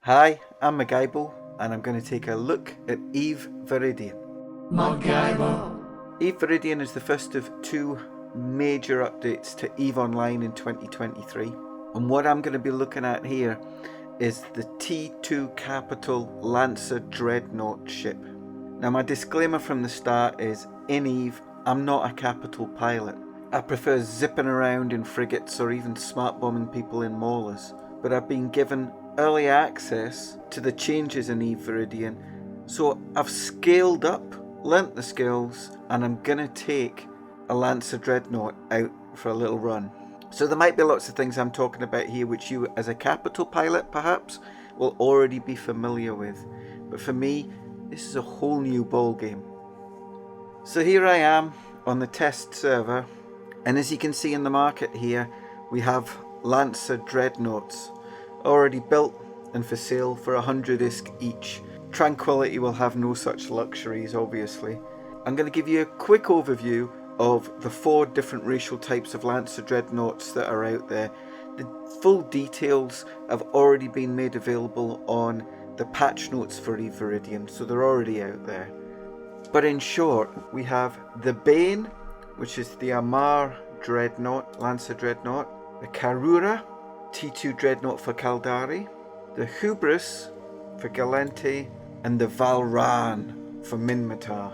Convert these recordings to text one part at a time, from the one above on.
Hi, I'm MacGybo, and I'm going to take a look at Eve Viridian. MacGybo. Eve Viridian is the first of two major updates to EVE Online in 2023, and what I'm going to be looking at here is the T2 Capital Lancer Dreadnought ship. Now, my disclaimer from the start is, in EVE, I'm not a capital pilot. I prefer zipping around in frigates or even smart bombing people in maulers, but I've been given early access to the changes in Eve Viridian, so I've scaled up, learnt the skills, and I'm gonna take a Lancer Dreadnought out for a little run. So there might be lots of things I'm talking about here which you as a capital pilot perhaps will already be familiar with, but for me this is a whole new ball game. So here I am on the test server, and as you can see in the market here we have Lancer Dreadnoughts already built and for sale for 100 ISK each. Tranquility will have no such luxuries, obviously. I'm going to give you a quick overview of the 4 different racial types of Lancer Dreadnoughts that are out there. The full details have already been made available on the patch notes for Eve Viridian, so they're already out there. But in short, we have the Bane, which is the Amar Dreadnought, Lancer Dreadnought, the Karura, T2 Dreadnought for Caldari, the Hubris for Galente, and the Valran for Minmatar.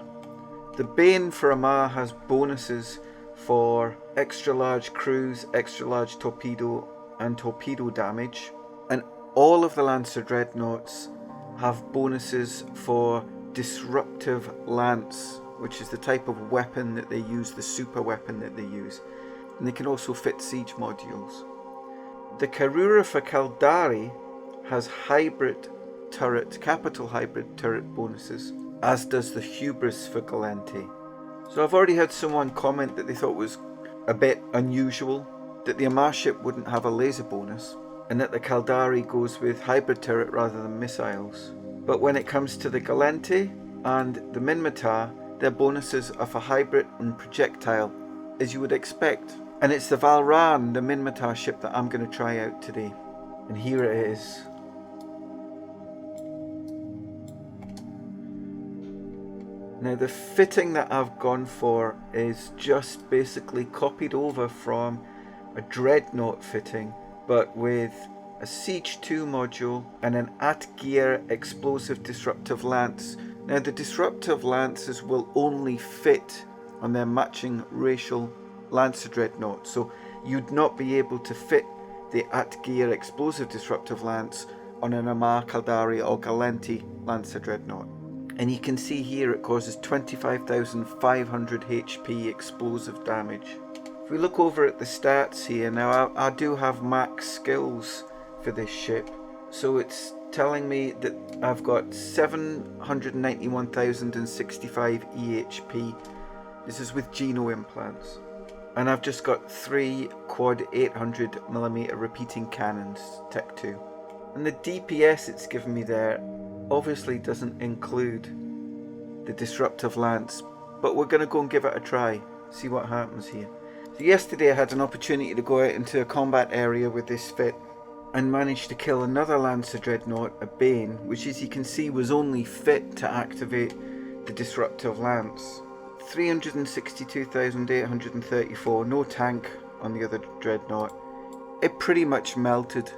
The Bane for Amar has bonuses for extra large cruise, extra large torpedo, and torpedo damage, and all of the Lancer Dreadnoughts have bonuses for Disruptive Lance, which is the type of weapon that they use, the super weapon that they use, and they can also fit siege modules. The Karura for Caldari has hybrid turret, capital hybrid turret bonuses, as does the Hubris for Galente. So I've already had someone comment that they thought it was a bit unusual that the Amar ship wouldn't have a laser bonus, and that the Caldari goes with hybrid turret rather than missiles. But when it comes to the Galente and the Minmatar, their bonuses are for hybrid and projectile, as you would expect. And it's the Valran, the Minmatar ship, that I'm going to try out today. And here it is. Now the fitting that I've gone for is just basically copied over from a Dreadnought fitting, but with a Siege 2 module and an at-gear explosive disruptive lance. Now the disruptive lances will only fit on their matching racial Lancer Dreadnought, so you'd not be able to fit the at-gear explosive disruptive lance on an Amar, Caldari or Galente Lancer Dreadnought. And you can see here it causes 25,500 HP explosive damage. If we look over at the stats here, now I do have max skills for this ship, so it's telling me that I've got 791,065 EHP. This is with Geno implants. And I've just got 3 quad 800mm repeating cannons, Tech 2. And the DPS it's given me there obviously doesn't include the disruptive lance, but we're going to go and give it a try, see what happens here. So yesterday I had an opportunity to go out into a combat area with this fit and managed to kill another Lancer Dreadnought, a Bane, which as you can see was only fit to activate the disruptive lance. 362,834, no tank on the other Dreadnought. It pretty much melted.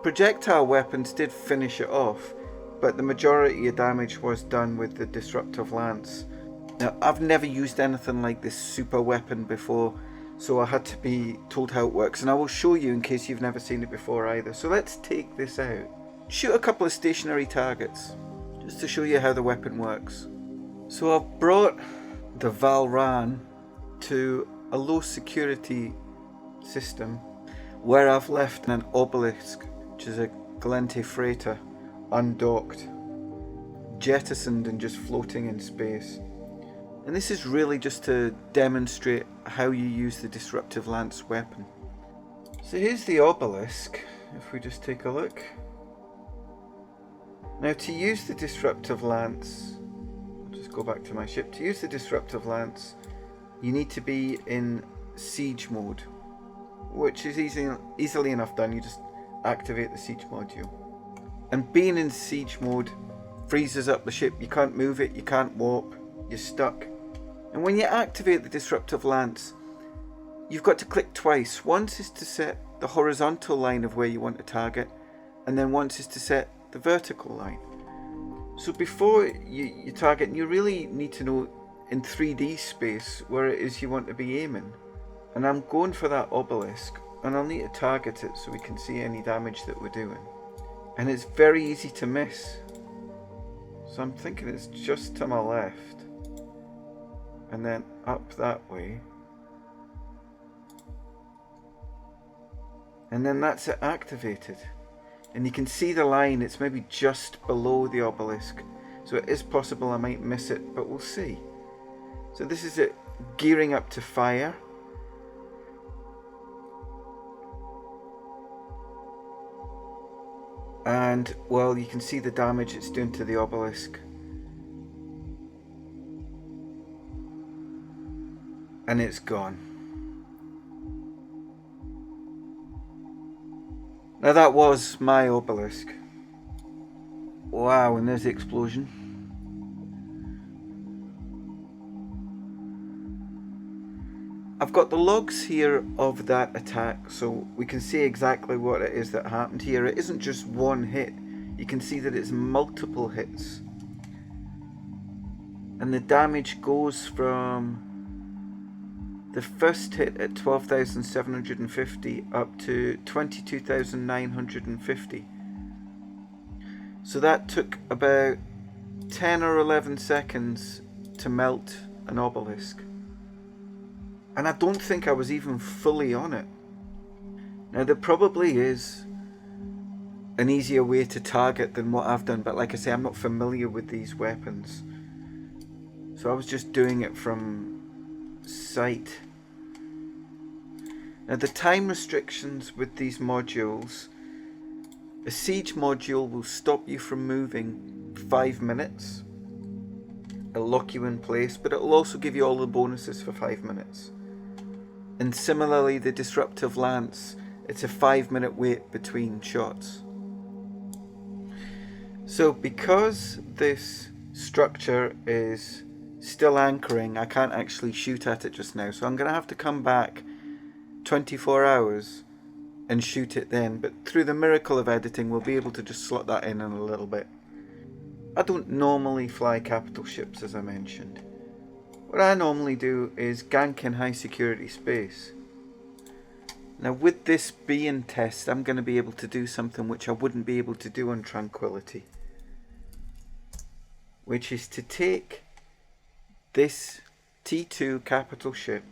Projectile weapons did finish it off, but the majority of damage was done with the disruptive lance. Now I've never used anything like this super weapon before, so I had to be told how it works, and I will show you in case you've never seen it before either. So let's take this out. Shoot a couple of stationary targets, just to show you how the weapon works. So I've brought the Valran to a low security system where I've left an obelisk, which is a Galente freighter, undocked, jettisoned and just floating in space. And this is really just to demonstrate how you use the disruptive lance weapon. So here's the obelisk, if we just take a look. Now to use the disruptive lance, go back to my ship. To use the disruptive lance, you need to be in siege mode, which is easily enough done. You just activate the siege module. And being in siege mode freezes up the ship. You can't move it, you can't warp, you're stuck. And when you activate the Disruptive Lance, you've got to click twice. Once is to set the horizontal line of where you want to target, and then once is to set the vertical line. So before you target, you really need to know in 3D space where it is you want to be aiming. And I'm going for that obelisk, and I'll need to target it so we can see any damage that we're doing. And it's very easy to miss. So I'm thinking it's just to my left, and then up that way. And then that's it activated. And you can see the line, it's maybe just below the obelisk. So it is possible I might miss it, but we'll see. So this is it gearing up to fire. And, well, you can see the damage it's doing to the obelisk. And it's gone. Now that was my obelisk. Wow, and there's the explosion. I've got the logs here of that attack, so we can see exactly what it is that happened here. It isn't just one hit. You can see that it's multiple hits. And the damage goes from the first hit at 12,750 up to 22,950. So that took about 10 or 11 seconds to melt an obelisk. And I don't think I was even fully on it. Now there probably is an easier way to target than what I've done, but like I say, I'm not familiar with these weapons. So I was just doing it from sight. Now the time restrictions with these modules, a siege module will stop you from moving 5 minutes. It'll lock you in place, but it'll also give you all the bonuses for 5 minutes. And similarly, the Disruptive Lance, it's a 5-minute wait between shots. So because this structure is still anchoring, I can't actually shoot at it just now. So I'm going to have to come back 24 hours and shoot it then. But through the miracle of editing, we'll be able to just slot that in a little bit. I don't normally fly capital ships, as I mentioned. What I normally do is gank in high security space. Now with this being test, I'm going to be able to do something which I wouldn't be able to do on Tranquility. Which is to take this T2 capital ship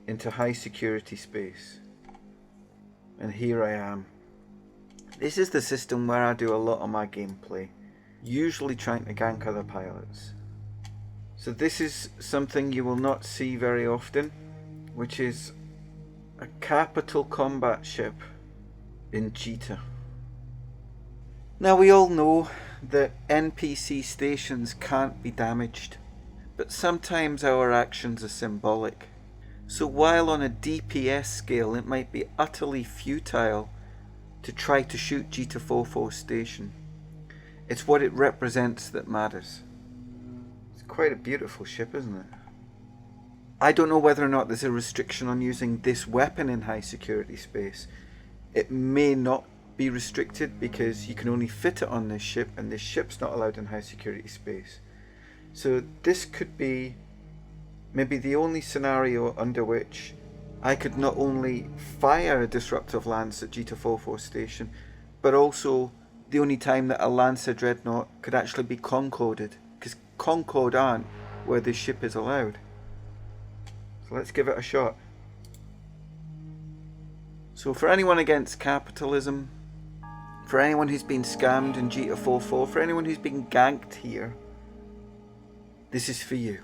into high security space. And here I am. This is the system where I do a lot of my gameplay. Usually trying to gank other pilots. So this is something you will not see very often, which is a capital combat ship in Jita. Now we all know that NPC stations can't be damaged, but sometimes our actions are symbolic. So while on a DPS scale it might be utterly futile to try to shoot Jita IV-4 station, it's what it represents that matters. Quite a beautiful ship, isn't it? I don't know whether or not there's a restriction on using this weapon in high security space. It may not be restricted because you can only fit it on this ship, and this ship's not allowed in high security space. So this could be maybe the only scenario under which I could not only fire a Disruptive Lance at Jita IV-4 station, but also the only time that a Lancer Dreadnought could actually be concorded. Concord aren't where this ship is allowed. So let's give it a shot. So for anyone against capitalism, for anyone who's been scammed in Jita IV-4, for anyone who's been ganked here, this is for you.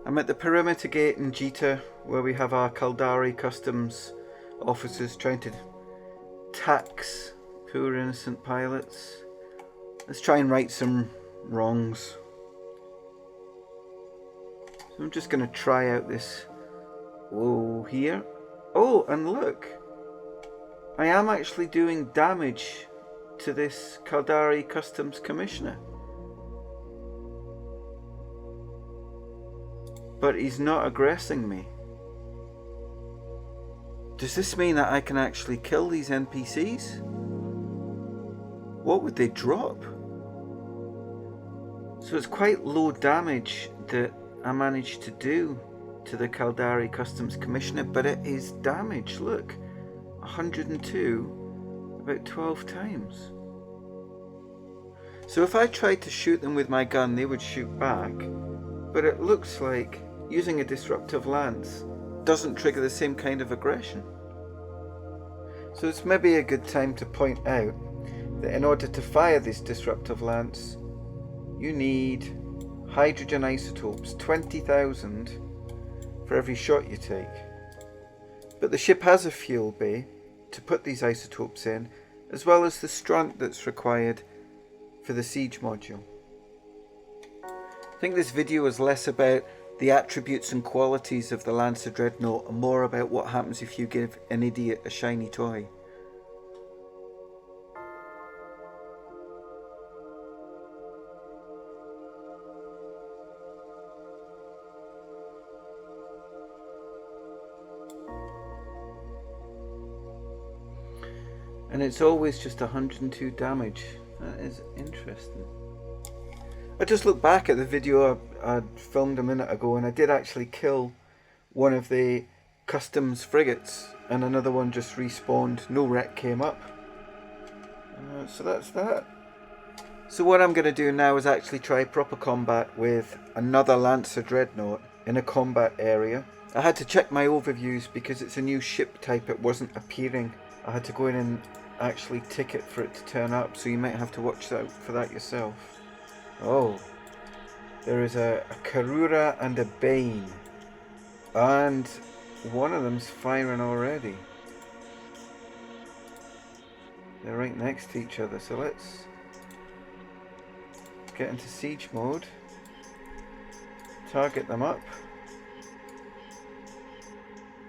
I'm at the perimeter gate in Jita, where we have our Caldari customs officers trying to tax poor innocent pilots. Let's try and right some wrongs. So I'm just going to try out this. Whoa, here. Oh, and look. I am actually doing damage to this Caldari Customs Commissioner. But he's not aggressing me. Does this mean that I can actually kill these NPCs? What would they drop? So it's quite low damage that I managed to do to the Caldari Customs Commissioner, but it is damage, look. 102, about 12 times. So if I tried to shoot them with my gun, they would shoot back. But it looks like using a disruptive lance doesn't trigger the same kind of aggression. So it's maybe a good time to point out that in order to fire this disruptive lance, you need hydrogen isotopes, 20,000 for every shot you take. But the ship has a fuel bay to put these isotopes in, as well as the strunt that's required for the siege module. I think this video is less about the attributes and qualities of the Lancer Dreadnought and more about what happens if you give an idiot a shiny toy. And it's always just 102 damage. That is interesting. I just looked back at the video I filmed a minute ago, and I did actually kill one of the customs frigates, and another one just respawned. No wreck came up. So that's that. So what I'm going to do now is actually try proper combat with another Lancer Dreadnought in a combat area. I had to check my overviews because it's a new ship type. It wasn't appearing. I had to go in and actually tick it for it to turn up, so you might have to watch out for that yourself. Oh, there is a Karura and a Bane, and one of them's firing already. They're right next to each other, so let's get into siege mode, target them up.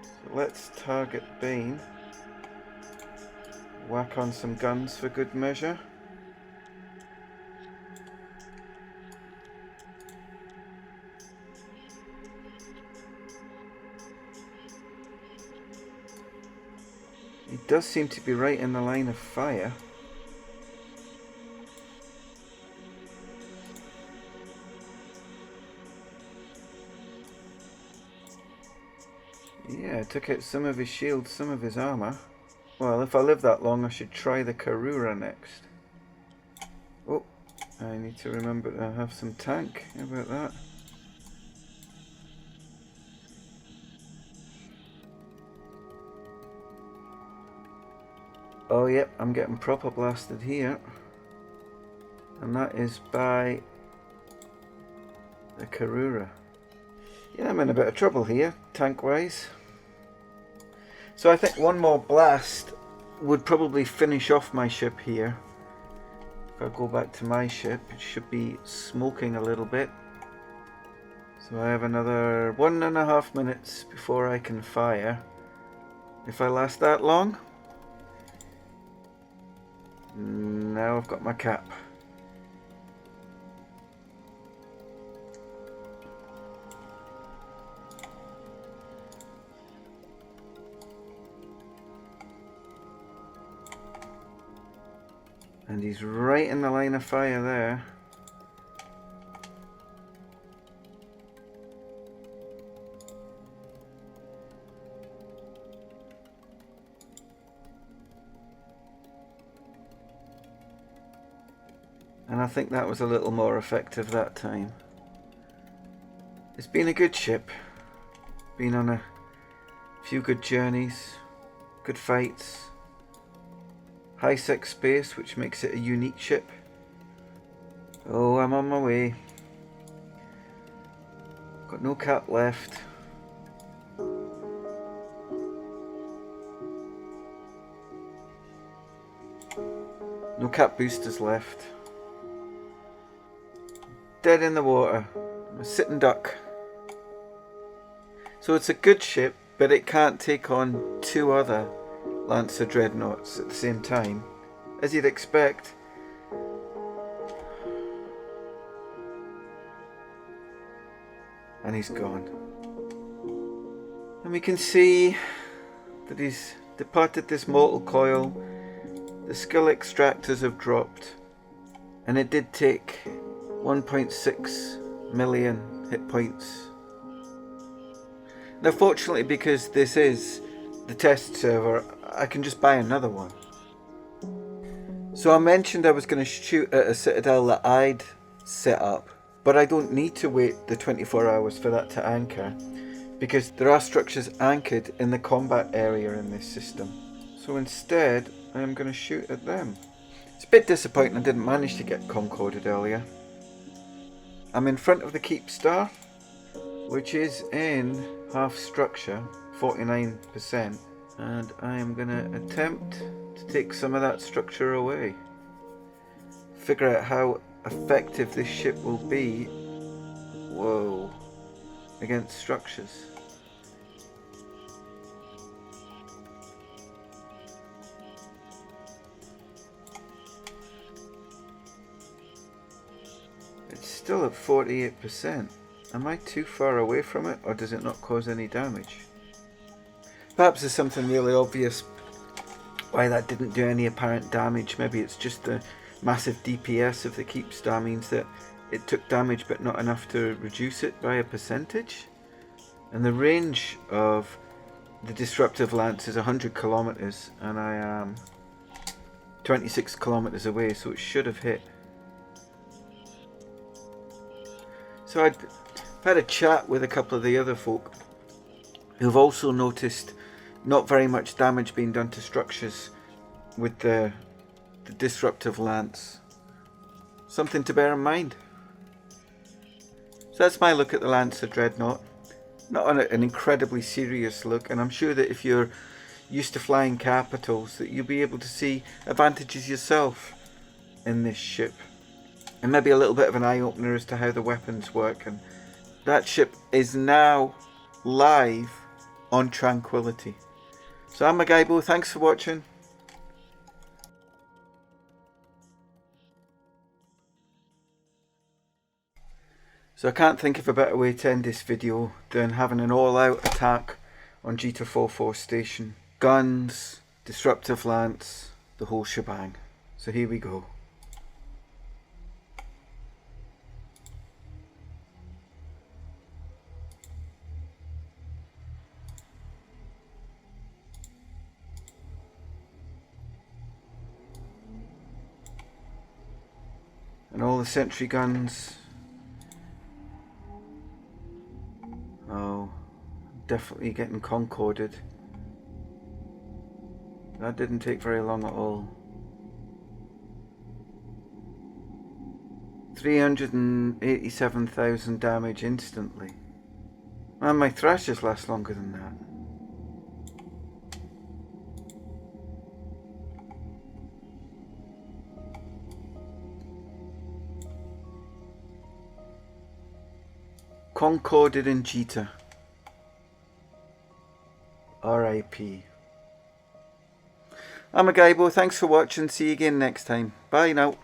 So let's target Bane, whack on some guns for good measure. He does seem to be right in the line of fire. Yeah, I took out some of his shield, some of his armor. Well, if I live that long, I should try the Karura next. Oh, I need to remember to have some tank. How about that? Oh yep, I'm getting proper blasted here. And that is by the Karura. Yeah, I'm in a bit of trouble here, tank-wise. So I think one more blast would probably finish off my ship here. If I go back to my ship, it should be smoking a little bit. So I have another 1.5 minutes before I can fire. If I last that long. Now I've got my cap. And he's right in the line of fire there. And I think that was a little more effective that time. It's been a good ship. Been on a few good journeys, good fights. High-sec space, which makes it a unique ship. Oh, I'm on my way. Got no cap left. No cap boosters left. Dead in the water. I'm a sitting duck. So it's a good ship, but it can't take on two other Lancer Dreadnoughts at the same time, as you'd expect. And he's gone. And we can see that he's departed this mortal coil. The skill extractors have dropped, and it did take 1.6 million hit points. Now fortunately, because this is the test server, I can just buy another one. So I mentioned I was going to shoot at a citadel that I'd set up, but I don't need to wait the 24 hours for that to anchor, because there are structures anchored in the combat area in this system. So instead, I am going to shoot at them. It's a bit disappointing I didn't manage to get concorded earlier. I'm in front of the Keep Star, which is in half structure, 49%, and I am going to attempt to take some of that structure away. Figure out how effective this ship will be, whoa, against structures. It's still at 48%. Am I too far away from it, or does it not cause any damage? Perhaps there's something really obvious why that didn't do any apparent damage. Maybe it's just the massive DPS of the Keep Star means that it took damage but not enough to reduce it by a percentage. And the range of the Disruptive Lance is 100 kilometers, and I am 26 kilometers away, so it should have hit. So I've had a chat with a couple of the other folk who've also noticed not very much damage being done to structures with the Disruptive Lance. Something to bear in mind. So that's my look at the Lancer Dreadnought. Not an incredibly serious look, and I'm sure that if you're used to flying capitals that you'll be able to see advantages yourself in this ship. And maybe a little bit of an eye-opener as to how the weapons work. And that ship is now live on Tranquility. So I'm Magaibo, thanks for watching. So I can't think of a better way to end this video than having an all-out attack on Jita IV-4 station. Guns, Disruptive Lance, the whole shebang. So here we go. And all the sentry guns. Oh, definitely getting concorded. That didn't take very long at all. 387,000 damage instantly. And my thrashers last longer than that. Concorded in Jita. R.I.P. I'm Magaibo, thanks for watching, see you again next time. Bye now.